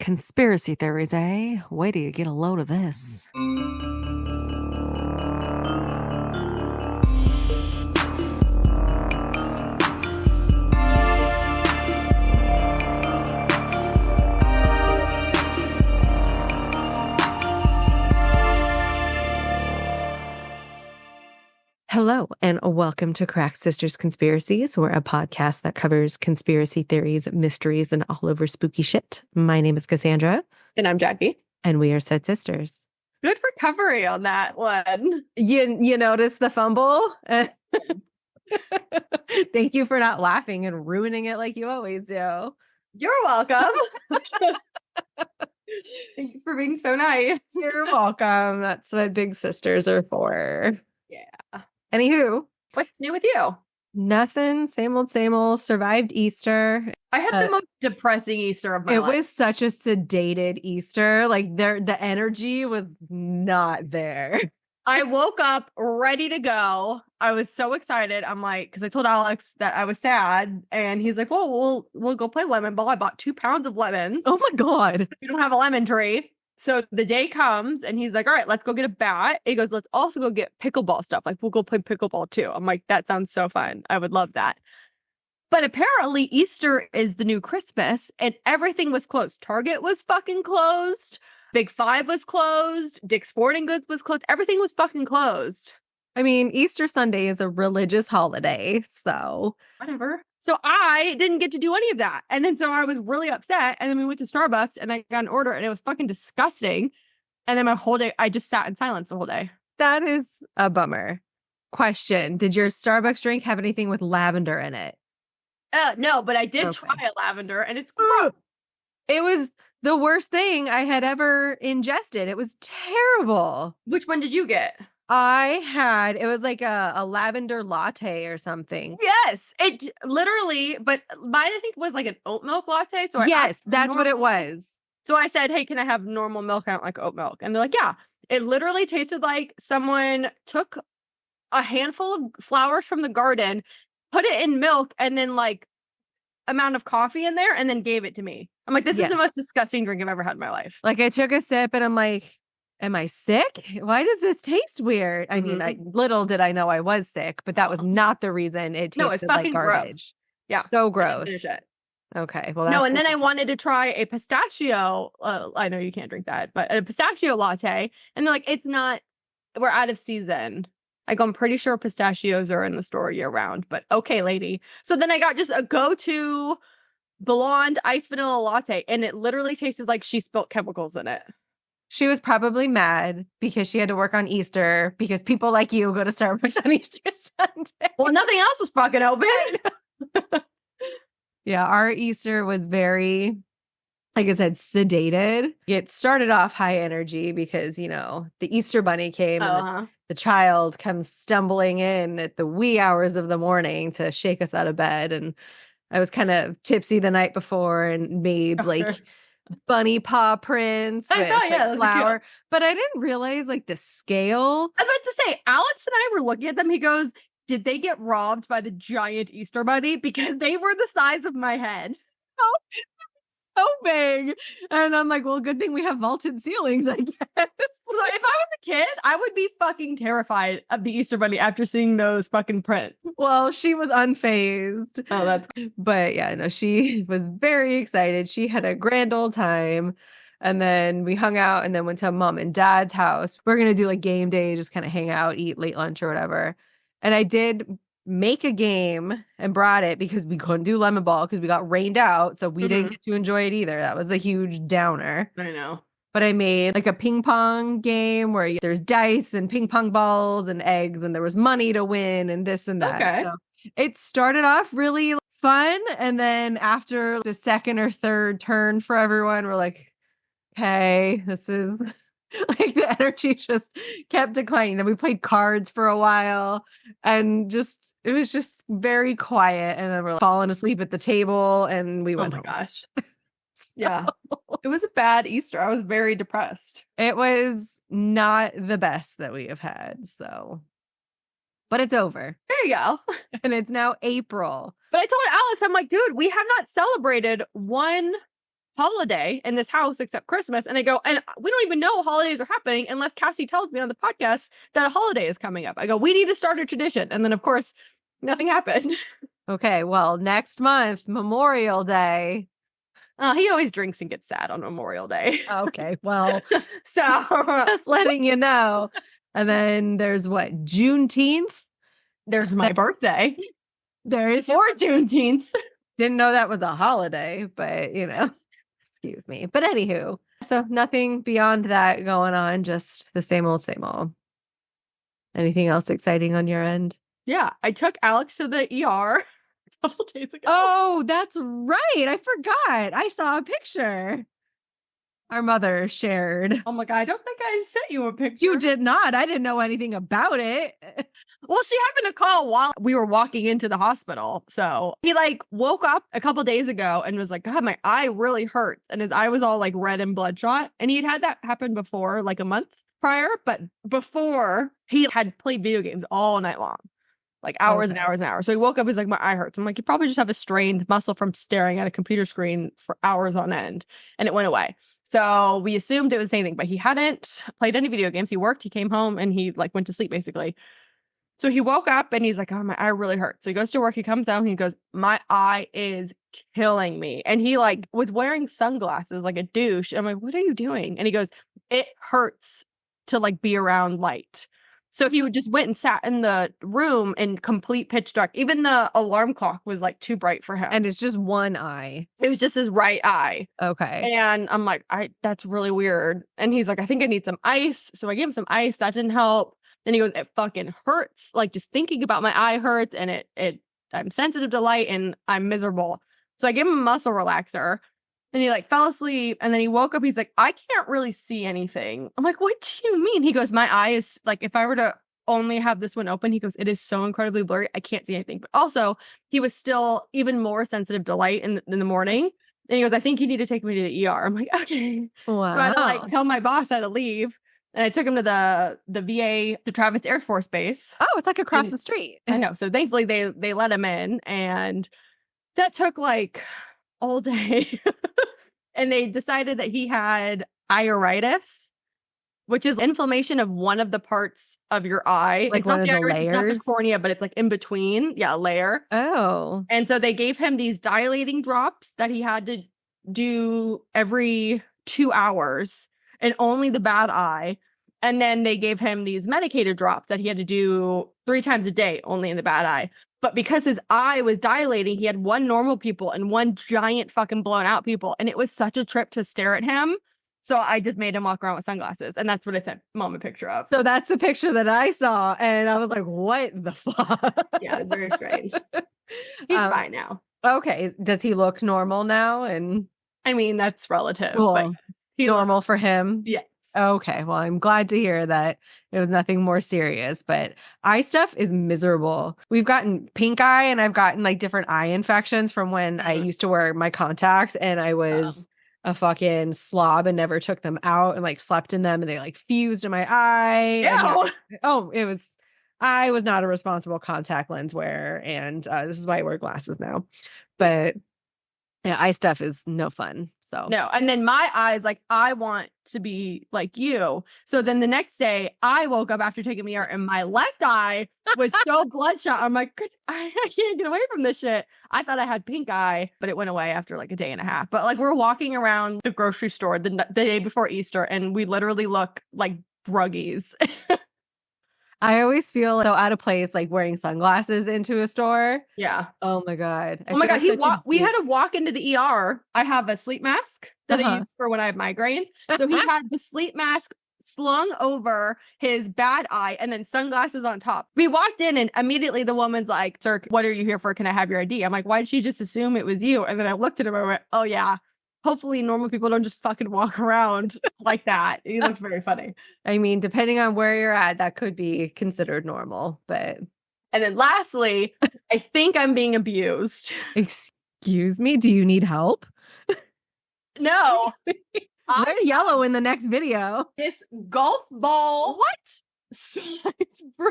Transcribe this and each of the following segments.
Conspiracy theories, eh? Wait till you get a load of this. Hello, and welcome to Crack Sisters Conspiracies. We're a podcast that covers conspiracy theories, mysteries, and all over spooky shit. My name is Cassandra. And I'm Jackie. And we are said sisters. Good recovery on that one. You noticed the fumble? Thank you for not laughing and ruining it like you always do. You're welcome. Thanks for being so nice. You're welcome. That's what big sisters are for. Yeah. Anywho. What's new with you? Nothing. Same old, same old. Survived Easter. I had the most depressing Easter of my life. It was such a sedated Easter. Like the energy was not there. I woke up ready to go. I was so excited. I'm like, because I told Alex that I was sad, and he's like, "Well, we'll go play lemon ball." I bought 2 pounds of lemons. Oh my god! We don't have a lemon tree. So the day comes and he's like, all right, let's go get a bat. He goes, let's also go get pickleball stuff. Like, we'll go play pickleball too. I'm like, that sounds so fun. I would love that. But apparently Easter is the new Christmas and everything was closed. Target was fucking closed. Big Five was closed. Dick's Sporting Goods was closed. Everything was fucking closed. I mean, Easter Sunday is a religious holiday, so whatever. So I didn't get to do any of that. And then so I was really upset. And then we went to Starbucks and I got an order and it was fucking disgusting. And then my whole day, I just sat in silence the whole day. That is a bummer. Question. Did your Starbucks drink have anything with lavender in it? No, but I did try a lavender and it's gross. It was the worst thing I had ever ingested. It was terrible. Which one did you get? It was like a lavender latte or something. Yes, it literally, but mine I think was like an oat milk latte. So yes, that's what it was. So I said, hey, can I have normal milk? I don't like oat milk. And they're like, yeah. It literally tasted like someone took a handful of flowers from the garden, put it in milk, and then like amount of coffee in there, and then gave it to me. I'm like, this is the most disgusting drink I've ever had in my life. Like I took a sip and I'm like, am I sick? Why does this taste weird? I mean, little did I know I was sick, but that was not the reason it tasted it's fucking like garbage. Gross. Yeah. So gross. Okay. Well, no, and then I wanted to try a pistachio. I know you can't drink that, but a pistachio latte. And they're like, we're out of season. Like, I'm pretty sure pistachios are in the store year round, but okay, lady. So then I got just a go-to blonde iced vanilla latte, and it literally tasted like she spilt chemicals in it. She was probably mad because she had to work on Easter because people like you go to Starbucks on Easter Sunday. Well, nothing else was fucking open. Yeah, our Easter was very, like I said, sedated. It started off high energy because, the Easter bunny came and the child comes stumbling in at the wee hours of the morning to shake us out of bed. And I was kind of tipsy the night before and made bunny paw prints with flour, but I didn't realize like the scale. I was about to say, Alex and I were looking at them. He goes, did they get robbed by the giant Easter bunny? Because they were the size of my head. Oh, so big. And I'm like, well, good thing we have vaulted ceilings, I guess. So if I was a kid, I would be fucking terrified of the Easter bunny after seeing those fucking prints. Well, she was unfazed. Oh, that's good. But yeah, no, she was very excited. She had a grand old time. And then we hung out and then went to mom and dad's house. We're going to do like game day, just kind of hang out, eat late lunch or whatever. And I did make a game and brought it because we couldn't do lemon ball because we got rained out. So we didn't get to enjoy it either. That was a huge downer. I know. But I made like a ping pong game where there's dice and ping pong balls and eggs and there was money to win and this and that. Okay. So it started off really fun. And then after the second or third turn for everyone, we're like, hey, this is... like the energy just kept declining. Then we played cards for a while and it was just very quiet. And then we're falling asleep at the table and we went, oh my gosh. Yeah. It was a bad Easter. I was very depressed. It was not the best that we have had. So, but it's over. There you go. And it's now April. But I told Alex, I'm like, dude, we have not celebrated one holiday in this house except Christmas. And I go, and we don't even know holidays are happening unless Cassie tells me on the podcast that a holiday is coming up. I go, we need to start a tradition. And then, of course, nothing happened. Okay, well, next month, Memorial Day. He always drinks and gets sad on Memorial Day. Okay, well, so just letting you know. And then there's what, Juneteenth? There's my birthday. There is for Juneteenth. Didn't know that was a holiday, but you know, excuse me. But anywho, so nothing beyond that going on, just the same old, same old. Anything else exciting on your end? Yeah, I took Alex to the ER a couple days ago. Oh, that's right. I forgot. I saw a picture our mother shared. Oh my God, I don't think I sent you a picture. You did not. I didn't know anything about it. Well, she happened to call while we were walking into the hospital. So he like woke up a couple days ago and was like, God, my eye really hurts. And his eye was all like red and bloodshot. And he'd had that happen before, like a month prior. But before, he had played video games all night long. Like hours and hours and hours. So he woke up, he's like, my eye hurts. I'm like, you probably just have a strained muscle from staring at a computer screen for hours on end. And it went away. So we assumed it was the same thing, but he hadn't played any video games. He worked, he came home, and he like went to sleep basically. So he woke up and he's like, oh, my eye really hurts. So he goes to work, he comes down, and he goes, my eye is killing me. And he like was wearing sunglasses like a douche. I'm like, what are you doing? And he goes, it hurts to like be around light. So he would just went and sat in the room in complete pitch dark. Even the alarm clock was like too bright for him. And it's just one eye. It was just his right eye. Okay. And I'm like, that's really weird. And he's like, I think I need some ice. So I gave him some ice. That didn't help. Then he goes, it fucking hurts. Like just thinking about my eye hurts, and I'm sensitive to light and I'm miserable. So I gave him a muscle relaxer. And he like fell asleep, and then he woke up. He's like, I can't really see anything. I'm like, what do you mean? He goes, my eye is like, if I were to only have this one open, he goes, it is so incredibly blurry. I can't see anything. But also he was still even more sensitive to light in the morning. And he goes, I think you need to take me to the ER. I'm like, okay. Wow. So I had to like tell my boss I had to leave. And I took him to the VA, the Travis Air Force Base. Oh, it's like across the street. I know. So thankfully they let him in, and that took like all day. And they decided that he had iritis, which is inflammation of one of the parts of your eye. Like it's not one the of the iris, it's not the layers? cornea, but it's like in between. Yeah, a layer. Oh. And so they gave him these dilating drops that he had to do every 2 hours, and only the bad eye. And then they gave him these medicated drops that he had to do 3 times a day, only in the bad eye. But because his eye was dilating, he had one normal pupil and one giant fucking blown out pupil. And it was such a trip to stare at him. So I just made him walk around with sunglasses. And that's what I sent Mom a picture of. So that's the picture that I saw. And I was like, what the fuck? Yeah, it's very strange. He's fine now. Okay. Does he look normal now? And I mean, that's relative. cool. But Normal for him? Yes. Okay. Well, I'm glad to hear that it was nothing more serious, but eye stuff is miserable. We've gotten pink eye, and I've gotten like different eye infections from when I used to wear my contacts, and I was a fucking slob and never took them out and like slept in them, and they like fused in my eye. I was not a responsible contact lens wearer, and this is why I wear glasses now. But yeah, eye stuff is no fun. So no. And then my eyes, like, I want to be like you. So then the next day I woke up after taking me out, and my left eye was so bloodshot. I'm like, I can't get away from this shit. I thought I had pink eye, but it went away after like a day and a half. But like, we're walking around the grocery store the day before Easter, and we literally look like druggies. I always feel so out of place, like wearing sunglasses into a store. Yeah. Oh my God. We had to walk into the ER. I have a sleep mask that I use for when I have migraines. So he had the sleep mask slung over his bad eye and then sunglasses on top. We walked in, and immediately the woman's like, sir, what are you here for? Can I have your ID? I'm like, why did she just assume it was you? And then I looked at him and I went, oh yeah. Hopefully normal people don't just fucking walk around like that. He looked very funny. I mean, depending on where you're at, that could be considered normal, but. And then lastly, I think I'm being abused. Excuse me? Do you need help? No. We're yellow in the next video. This golf ball. What?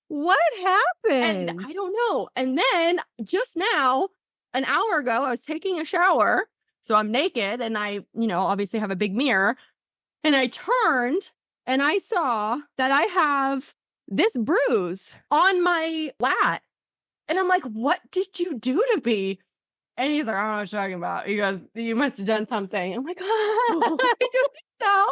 What happened? And I don't know. And then just now, an hour ago, I was taking a shower, So I'm naked and I, obviously have a big mirror. And I turned and I saw that I have this bruise on my lat. And I'm like, what did you do to me? And he's like, I don't know what you're talking about. He goes, you must have done something. I'm like, I don't know.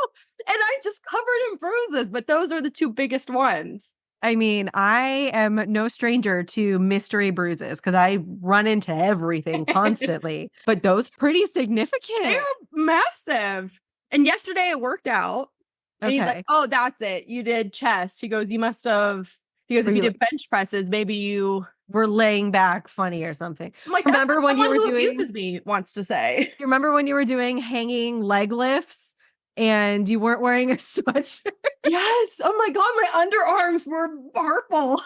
And I'm just covered in bruises, but those are the two biggest ones. I mean, I am no stranger to mystery bruises because I run into everything constantly, but those pretty significant. They're massive. And yesterday I worked out. And he's like, oh, that's it. You did chest. He goes, you must have. He goes, if you did bench presses, maybe you were laying back funny or something. I'm like, remember when you were doing abuses me wants to say. You remember when you were doing hanging leg lifts and you weren't wearing a sweatshirt? Yes. Oh my God, my underarms were purple.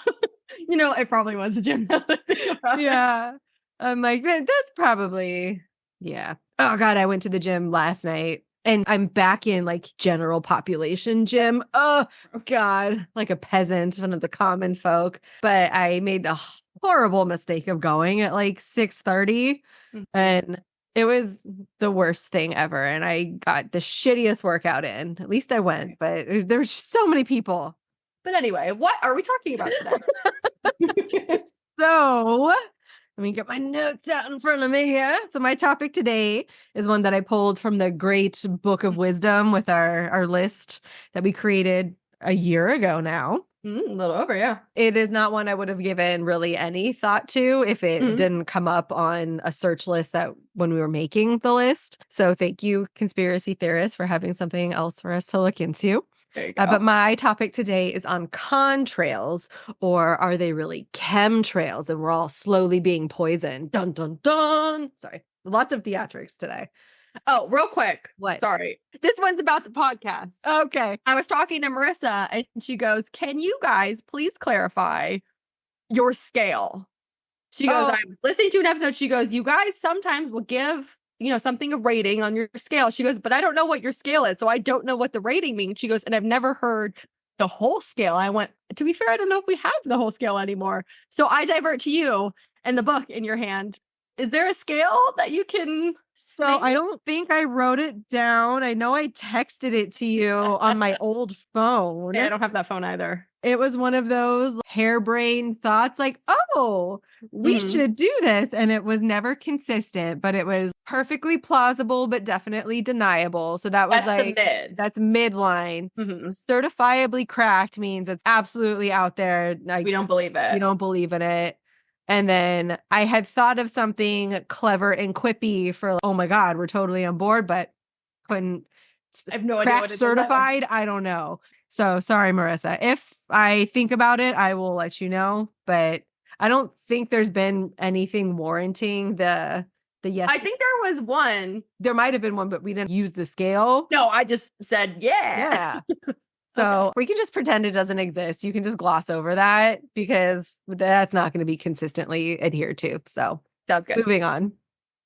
It probably was a gym. Yeah. I'm like, that's probably, yeah. Oh God, I went to the gym last night. And I'm back in like general population gym. Oh God, like a peasant, one of the common folk. But I made the horrible mistake of going at like 6:30 and it was the worst thing ever. And I got the shittiest workout in. At least I went, but there's so many people. But anyway, what are we talking about today? So let me get my notes out in front of me here. So my topic today is one that I pulled from the great book of wisdom with our list that we created a year ago now. A little over, yeah. It is not one I would have given really any thought to if it didn't come up on a search list that when we were making the list. So thank you, conspiracy theorists, for having something else for us to look into. But my topic today is on contrails, or are they really chemtrails and we're all slowly being poisoned? Dun, dun, dun. Sorry. Lots of theatrics today. Oh, real quick. What? Sorry. This one's about the podcast. Okay. I was talking to Marissa and she goes, can you guys please clarify your scale? She goes, I'm listening to an episode. She goes, you guys sometimes will give something a rating on your scale. She goes, but I don't know what your scale is. So I don't know what the rating means. She goes, and I've never heard the whole scale. I went, to be fair, I don't know if we have the whole scale anymore. So I divert to you and the book in your hand. Is there a scale that you can? So I don't think I wrote it down. I know I texted it to you on my old phone. Yeah, I don't have that phone either. It was one of those harebrained thoughts like, oh, we should do this. And it was never consistent, but it was perfectly plausible, but definitely deniable. So that was that's midline. Certifiably cracked means it's absolutely out there. Like, we don't believe it. We don't believe in it. And then I had thought of something clever and quippy for, oh my God, we're totally on board, but couldn't. I have no idea what it's certified. I don't know. So sorry, Marissa. If I think about it, I will let you know. But I don't think there's been anything warranting the yes. I think there was one. There might have been one, but we didn't use the scale. No, I just said, yeah. So we can just pretend it doesn't exist. You can just gloss over that because that's not going to be consistently adhered to. So sounds good. Moving on.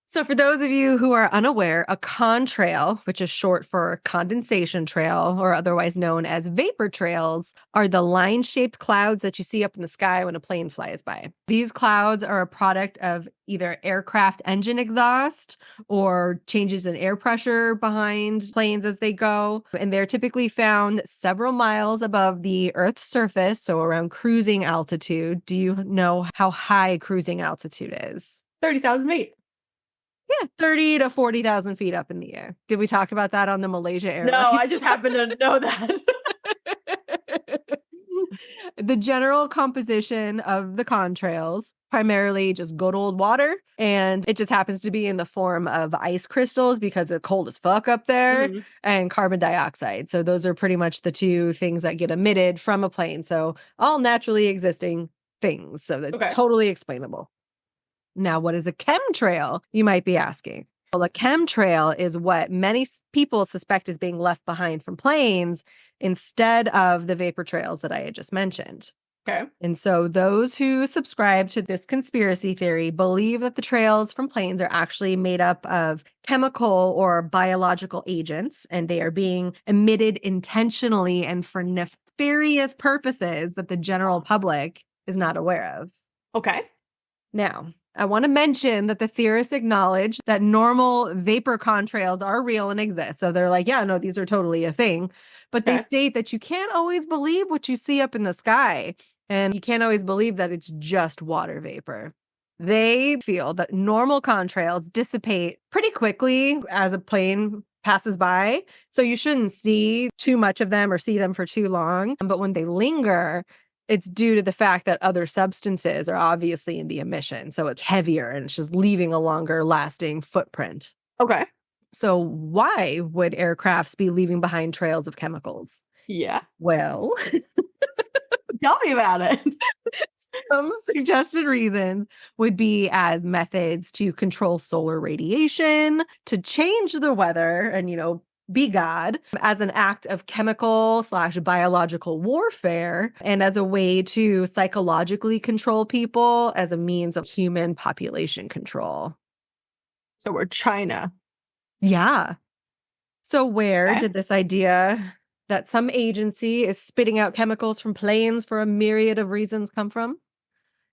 So for those of you who are unaware, a contrail, which is short for condensation trail or otherwise known as vapor trails, are the line-shaped clouds that you see up in the sky when a plane flies by. These clouds are a product of either aircraft engine exhaust or changes in air pressure behind planes as they go. And they're typically found several miles above the Earth's surface, so around cruising altitude. Do you know how high cruising altitude is? 30,000 feet. Yeah, 30 to 40,000 feet up in the air. Did we talk about that on the Malaysia Airlines? No, I just happen to know that. The general composition of the contrails, primarily just good old water, and it just happens to be in the form of ice crystals because it's cold as fuck up there, and carbon dioxide. So those are pretty much the two things that get emitted from a plane. So all naturally existing things. So that's totally explainable. Now, what is a chemtrail, you might be asking? Well, a chemtrail is what many people suspect is being left behind from planes instead of the vapor trails that I had just mentioned. Okay. And so those who subscribe to this conspiracy theory believe that the trails from planes are actually made up of chemical or biological agents, and they are being emitted intentionally and for nefarious purposes that the general public is not aware of. Okay. Now, I want to mention that the theorists acknowledge that normal vapor contrails are real and exist. So they're like, yeah, no, these are totally a thing. But they state that you can't always believe what you see up in the sky. And you can't always believe that it's just water vapor. They feel that normal contrails dissipate pretty quickly as a plane passes by. So you shouldn't see too much of them or see them for too long. But when they linger, it's due to the fact that other substances are obviously in the emission. So it's heavier and it's just leaving a longer lasting footprint. Okay. So why would aircrafts be leaving behind trails of chemicals? Yeah. Well, tell me about it. Some suggested reasons would be as methods to control solar radiation, to change the weather and, be God, as an act of chemical/biological warfare, and as a way to psychologically control people as a means of human population control. So we're China. Yeah. So where did this idea that some agency is spitting out chemicals from planes for a myriad of reasons come from?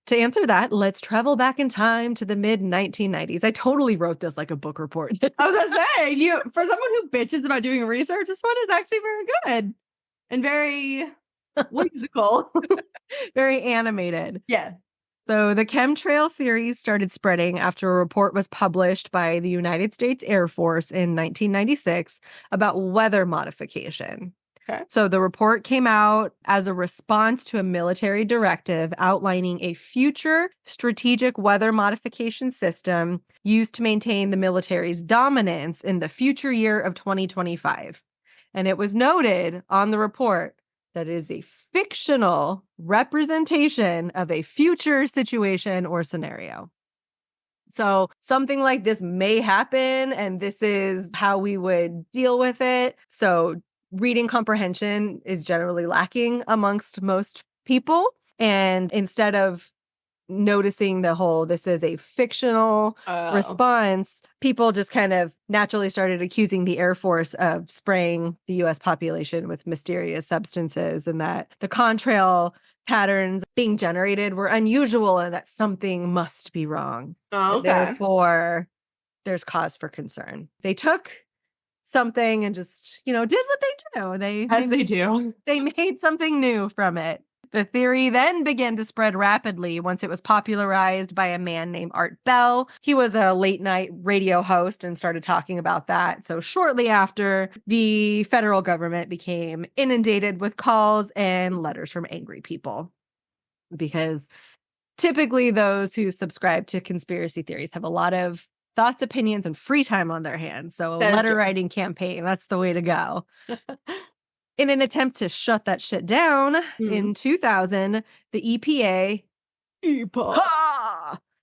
To answer that, let's travel back in time to the mid-1990s. I totally wrote this like a book report. I was gonna say, for someone who bitches about doing research, this one is actually very good and very whimsical. Very animated. Yeah. So the chemtrail theory started spreading after a report was published by the United States Air Force in 1996 about weather modification. Okay. So the report came out as a response to a military directive outlining a future strategic weather modification system used to maintain the military's dominance in the future year of 2025. And it was noted on the report that it is a fictional representation of a future situation or scenario. So something like this may happen, and this is how we would deal with it. So reading comprehension is generally lacking amongst most people. And instead of noticing this is a fictional response, people just kind of naturally started accusing the Air Force of spraying the U.S. population with mysterious substances, and that the contrail patterns being generated were unusual and that something must be wrong. Oh, okay. Therefore, there's cause for concern. They took something and just, did what they do. They made something new from it. The theory then began to spread rapidly once it was popularized by a man named Art Bell. He was a late night radio host and started talking about that. So shortly after, the federal government became inundated with calls and letters from angry people. Because typically those who subscribe to conspiracy theories have a lot of thoughts, opinions, and free time on their hands. So a letter writing campaign, that's the way to go. In an attempt to shut that shit down, in 2000, the EPA, the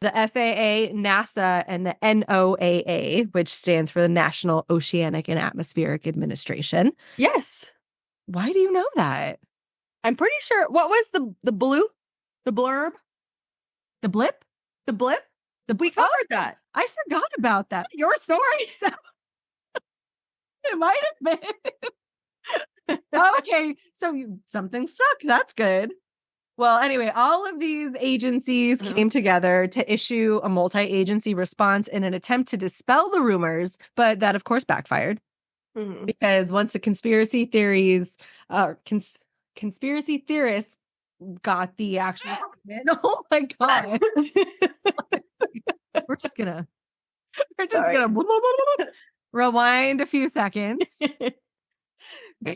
FAA, NASA, and the NOAA, which stands for the National Oceanic and Atmospheric Administration. Yes. Why do you know that? I'm pretty sure. What was the blue? The blurb? The blip? The blip? We covered that. I forgot about that. Your story? It might have been. Okay, so something stuck. That's good. Well, anyway, all of these agencies came together to issue a multi-agency response in an attempt to dispel the rumors, but that, of course, backfired. Because once the conspiracy theories, conspiracy theorists got the actual oh my god, we're just gonna rewind a few seconds.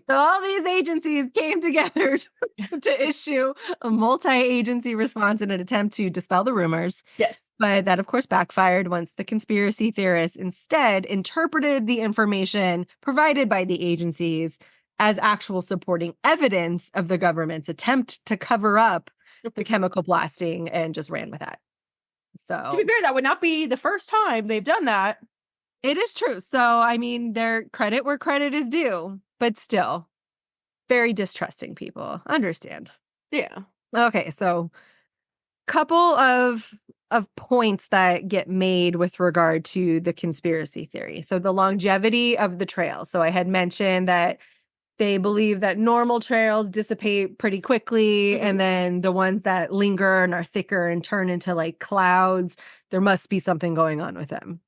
So all these agencies came together to issue a multi-agency response in an attempt to dispel the rumors. Yes. But that, of course, backfired once the conspiracy theorists instead interpreted the information provided by the agencies as actual supporting evidence of the government's attempt to cover up the chemical blasting and just ran with that. So, to be fair, that would not be the first time they've done that. It is true. So, I mean, their credit where credit is due. But still, very distrusting people. Understand. Yeah. Okay, so couple of points that get made with regard to the conspiracy theory. So the longevity of the trail. So I had mentioned that They believe that normal trails dissipate pretty quickly, and then the ones that linger and are thicker and turn into like clouds, there must be something going on with them.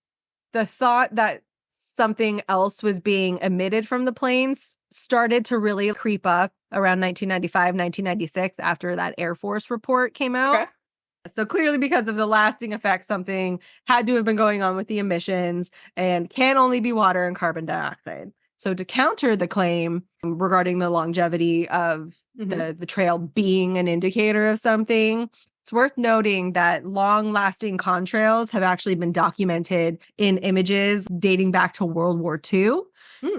The thought that something else was being emitted from the planes started to really creep up around 1995, 1996 after that Air Force report came out. Okay. So clearly because of the lasting effect, something had to have been going on with the emissions and can only be water and carbon dioxide. So to counter the claim regarding the longevity of the trail being an indicator of something, it's worth noting that long-lasting contrails have actually been documented in images dating back to World War II.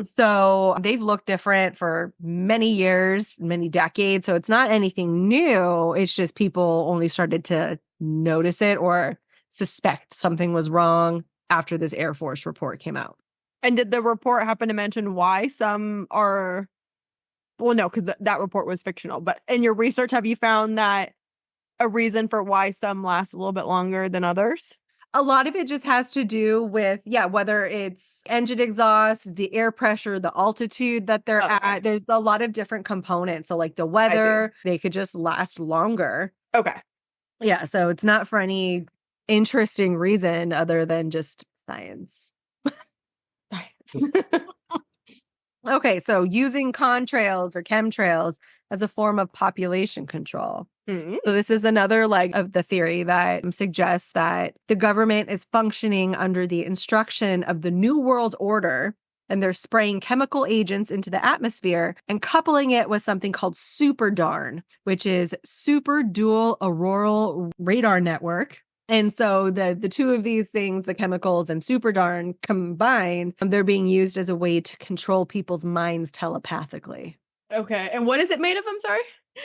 So they've looked different for many years, many decades. So it's not anything new. It's just people only started to notice it or suspect something was wrong after this Air Force report came out. And did the report happen to mention why some are... Well, no, because that report was fictional. But in your research, have you found that a reason for why some last a little bit longer than others? A lot of it just has to do with, whether it's engine exhaust, the air pressure, the altitude that they're at. There's a lot of different components. So like the weather, they could just last longer. Okay. Yeah, so it's not for any interesting reason other than just science. Science. Okay, so using contrails or chemtrails as a form of population control. So this is another leg of the theory that suggests that the government is functioning under the instruction of the New World Order, and they're spraying chemical agents into the atmosphere and coupling it with something called SuperDARN, which is Super Dual Auroral Radar Network. And so the two of these things, the chemicals and SuperDARN combined, they're being used as a way to control people's minds telepathically. Okay. And what is it made of? I'm sorry?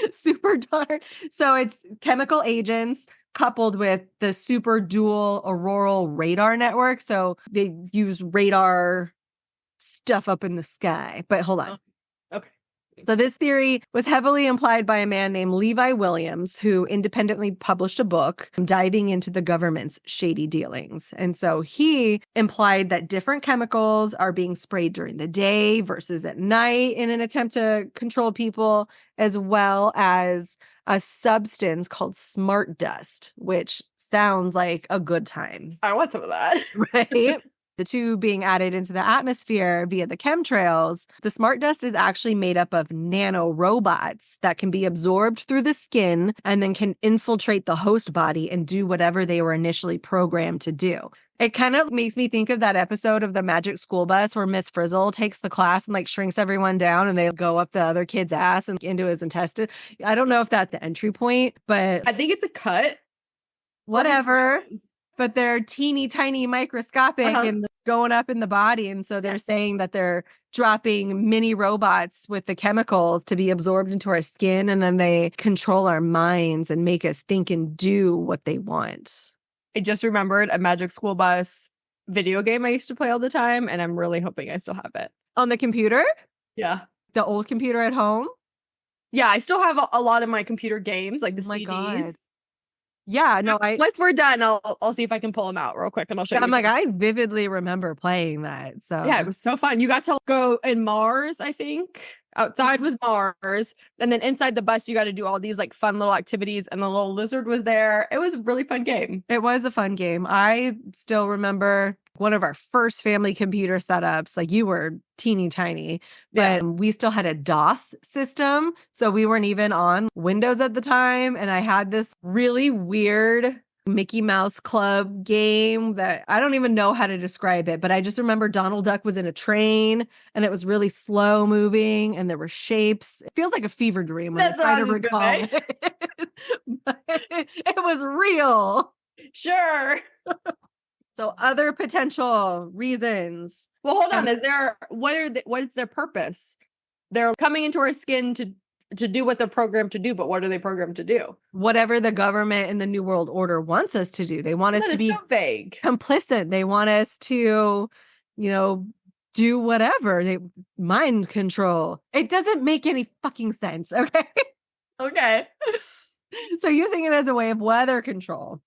SuperDARN. So it's chemical agents coupled with the Super Dual Auroral Radar Network. So they use radar stuff up in the sky. But hold on. Okay. So this theory was heavily implied by a man named Levi Williams, who independently published a book diving into the government's shady dealings. And so he implied that different chemicals are being sprayed during the day versus at night in an attempt to control people, as well as a substance called smart dust, which sounds like a good time. I want some of that. Right? The two being added into the atmosphere via the chemtrails, the smart dust is actually made up of nano robots that can be absorbed through the skin and then can infiltrate the host body and do whatever they were initially programmed to do. It kind of makes me think of that episode of the Magic School Bus where Miss Frizzle takes the class and like shrinks everyone down and they go up the other kid's ass and into his intestine. I don't know if that's the entry point, but I think it's a cut. Whatever. But they're teeny tiny microscopic and going up in the body. And so they're saying that they're dropping mini robots with the chemicals to be absorbed into our skin. And then they control our minds and make us think and do what they want. I just remembered a Magic School Bus video game I used to play all the time. And I'm really hoping I still have it. On the computer? Yeah. The old computer at home? Yeah, I still have a lot of my computer games, like the CDs. God. Yeah, no, once we're done, I'll see if I can pull them out real quick and I'll show you. I'm like, I vividly remember playing that. So yeah, it was so fun. You got to go in Mars, I think. Outside was Mars. And then inside the bus, you got to do all these like fun little activities. And the little lizard was there. It was a really fun game. It was a fun game. I still remember one of our first family computer setups. Like you were teeny tiny, but we still had a DOS system. So we weren't even on Windows at the time. And I had this really weird Mickey Mouse Club game that I don't even know how to describe it, but I just remember Donald Duck was in a train and it was really slow moving and there were shapes. It feels like a fever dream when I try to recall it. But it was real. Sure. So other potential reasons. Well, hold on. What is their purpose? They're coming into our skin to do what they're programmed to do, but what are they programmed to do? Whatever the government and the New World Order wants us to do. They want us to be so vague. Complicit. They want us to, do whatever. They mind control. It doesn't make any fucking sense, okay? Okay. So using it as a way of weather control.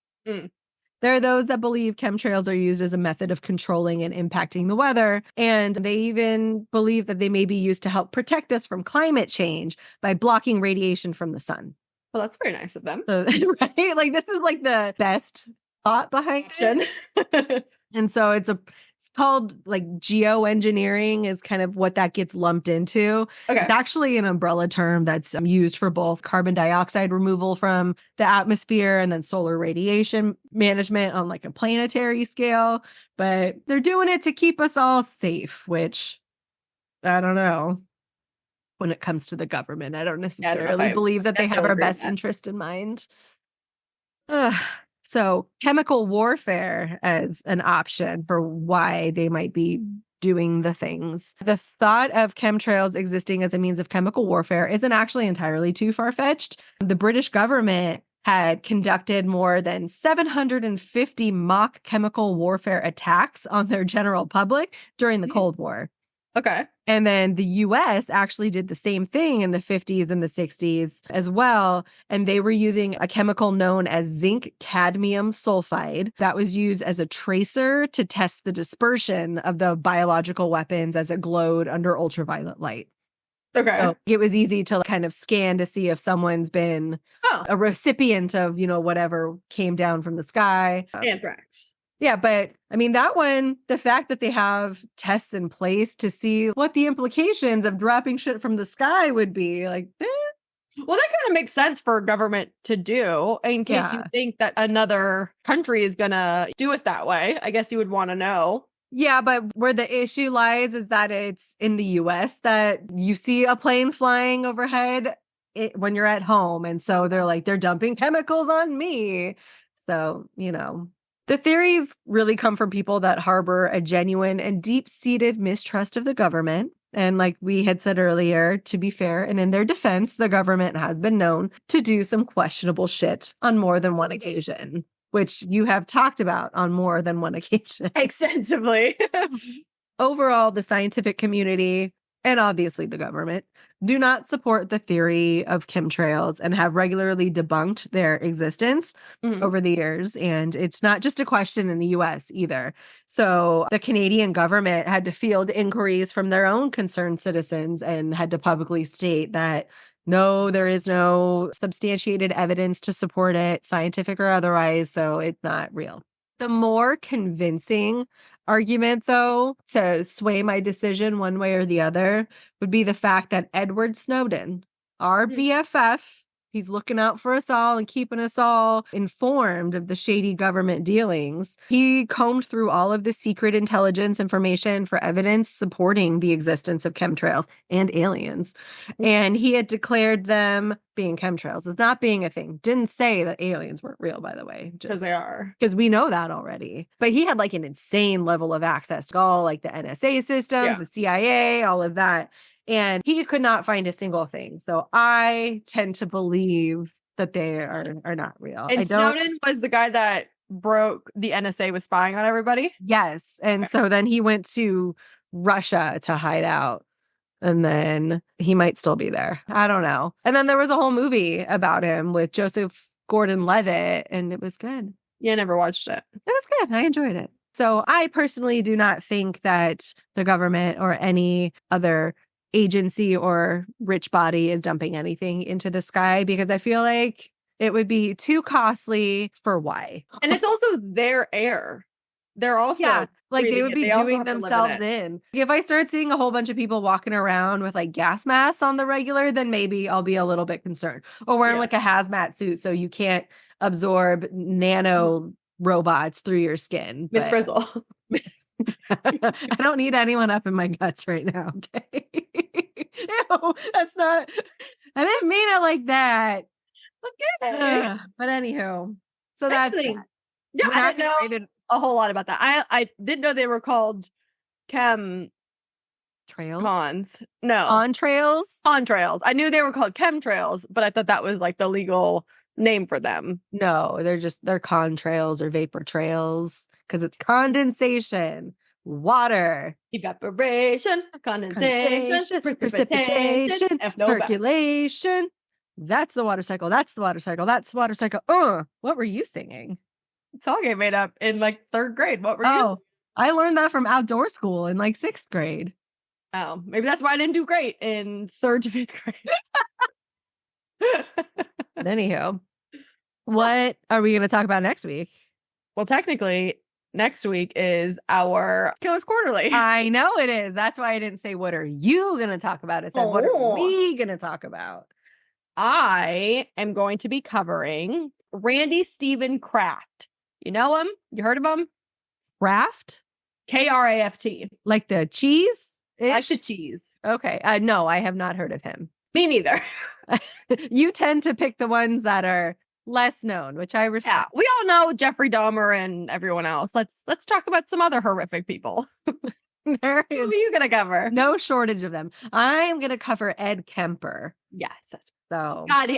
There are those that believe chemtrails are used as a method of controlling and impacting the weather. And they even believe that they may be used to help protect us from climate change by blocking radiation from the sun. Well, that's very nice of them. So, right? Like, this is like the best thought behind it. And so it's called like geoengineering is kind of what that gets lumped into. Okay. It's actually an umbrella term that's used for both carbon dioxide removal from the atmosphere and then solar radiation management on like a planetary scale. But they're doing it to keep us all safe, which I don't know. When it comes to the government, I don't necessarily believe that they have our best interest in mind. So chemical warfare as an option for why they might be doing the things. The thought of chemtrails existing as a means of chemical warfare isn't actually entirely too far-fetched. The British government had conducted more than 750 mock chemical warfare attacks on their general public during the Cold War. Okay. And then the US actually did the same thing in the 50s and the 60s as well. And they were using a chemical known as zinc cadmium sulfide that was used as a tracer to test the dispersion of the biological weapons as it glowed under ultraviolet light. Okay. So it was easy to kind of scan to see if someone's been a recipient of, whatever came down from the sky. Anthrax. Yeah, but I mean, that one, the fact that they have tests in place to see what the implications of dropping shit from the sky would be like, Well, that kind of makes sense for a government to do in case you think that another country is going to do it that way. I guess you would want to know. Yeah, but where the issue lies is that it's in the US that you see a plane flying overhead when you're at home. And so they're dumping chemicals on me. So, the theories really come from people that harbor a genuine and deep-seated mistrust of the government. And like we had said earlier, to be fair, and in their defense, the government has been known to do some questionable shit on more than one occasion, which you have talked about on more than one occasion. Extensively. Overall, the scientific community, and obviously the government, do not support the theory of chemtrails and have regularly debunked their existence over the years. And it's not just a question in the US either. So the Canadian government had to field inquiries from their own concerned citizens and had to publicly state that no, there is no substantiated evidence to support it, scientific or otherwise, so it's not real. The more convincing argument, though, to sway my decision one way or the other would be the fact that Edward Snowden, our BFF, he's looking out for us all and keeping us all informed of the shady government dealings. He combed through all of the secret intelligence information for evidence supporting the existence of chemtrails and aliens. And he had declared them being chemtrails as not being a thing. Didn't say that aliens weren't real, by the way. Because they are. Because we know that already. But he had like an insane level of access to all like the NSA systems, the CIA, all of that. And he could not find a single thing. So I tend to believe that they are not real. And Snowden was the guy that broke the NSA was spying on everybody? Yes. And so then he went to Russia to hide out. And then he might still be there. I don't know. And then there was a whole movie about him with Joseph Gordon-Levitt, and it was good. Yeah, I never watched it. It was good. I enjoyed it. So I personally do not think that the government or any other agency or rich body is dumping anything into the sky, because I feel like it would be too costly for why. And it's also their air. They're also they would be doing themselves in. If I start seeing a whole bunch of people walking around with like gas masks on the regular, then maybe I'll be a little bit concerned. Or wearing like a hazmat suit so you can't absorb nano robots through your skin. Miss Frizzle. I don't need anyone up in my guts right now. Okay. Ew, that's not, I didn't mean it like that. Okay. But anywho, so that's that. Yeah, I didn't know a whole lot about that. I didn't know they were called Chemtrails. No. Contrails. I knew they were called chemtrails, but I thought that was like the legal name for them. No, they're contrails or vapor trails because it's condensation, water, evaporation, condensation, precipitation, percolation. That's the water cycle. What were you singing? song I made up in like 3rd grade. What were you? Oh, I learned that from outdoor school in like 6th grade. Oh, maybe that's why I didn't do great in 3rd to 5th grade. But anyhow, what are we going to talk about next week? Well, technically, next week is our Killers Quarterly. I know it is. That's why I didn't say, what are you going to talk about? I said, what are we going to talk about? I am going to be covering Randy Stephen Kraft. You know him? You heard of him? Kraft? Kraft. Like the cheese? Like the cheese. Okay. No, I have not heard of him. Me neither. You tend to pick the ones that are less known, which I respect. Yeah, we all know Jeffrey Dahmer and everyone else. Let's talk about some other horrific people. There is Who are you gonna cover? no shortage of them. I am gonna cover Ed Kemper. Yes, that's So God.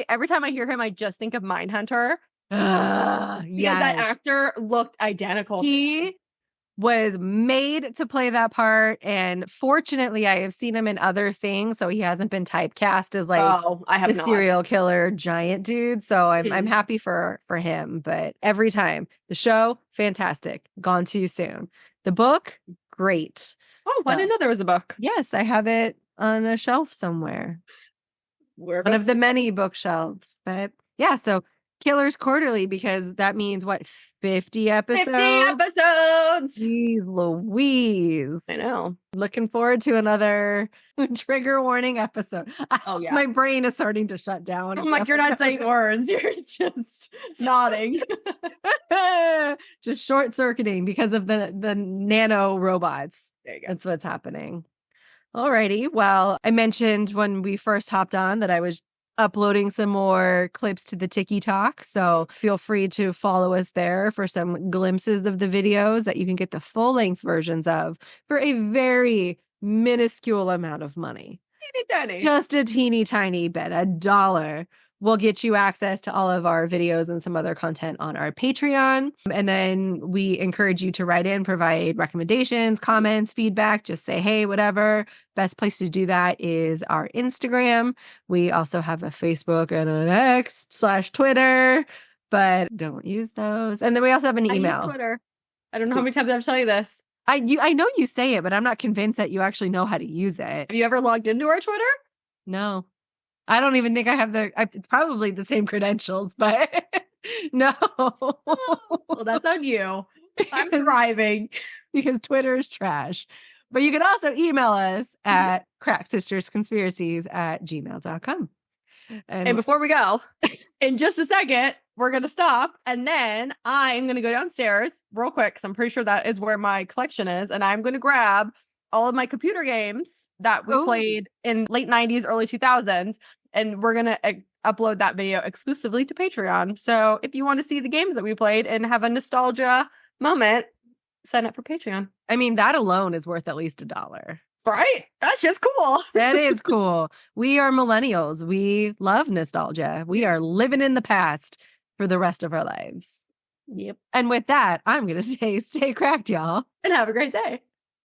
Every time I hear him, I just think of Mindhunter. Yeah, That actor looked identical. He was made to play that part, and fortunately, I have seen him in other things, so he hasn't been typecast as like I have the not. serial killer giant dude. So I'm happy for him. But every time the show, fantastic, gone too soon. The book, great. Oh, I didn't know there was a book. Yes, I have it on a shelf somewhere. One of the many bookshelves. But yeah, so Killers Quarterly, because that means what, 50 episodes? 50 episodes! Jeez Louise. I know. Looking forward to another trigger warning episode. Oh, yeah. My brain is starting to shut down. I'm like, you're not saying words. You're just nodding. Just short-circuiting because of the nano robots. There you go. That's what's happening. Alrighty. Well, I mentioned when we first hopped on that I was uploading some more clips to the TikTok. So feel free to follow us there for some glimpses of the videos that you can get the full-length versions of for a very minuscule amount of money. Teeny tiny. Just a teeny tiny bit. $1 will get you access to all of our videos and some other content on our Patreon. And then we encourage you to write in, provide recommendations, comments, feedback, just say, hey, whatever. Best place to do that is our Instagram. We also have a Facebook and an X/Twitter, but don't use those. And then we also have an email. I use Twitter. I don't know how many times I have to tell you this. I know you say it, but I'm not convinced that you actually know how to use it. Have you ever logged into our Twitter? No. I don't even think I have it's probably the same credentials, but no. Well, that's on you. I'm driving. Because Twitter is trash. But you can also email us at cracksistersconspiracies@gmail.com. And before we go, in just a second, we're going to stop. And then I'm going to go downstairs real quick, because I'm pretty sure that is where my collection is. And I'm going to grab all of my computer games that we played in late 90s, early 2000s. And we're going to upload that video exclusively to Patreon. So if you want to see the games that we played and have a nostalgia moment, sign up for Patreon. I mean, that alone is worth at least $1. Right? That's just cool. That is cool. We are millennials. We love nostalgia. We are living in the past for the rest of our lives. Yep. And with that, I'm going to say stay cracked, y'all. And have a great day.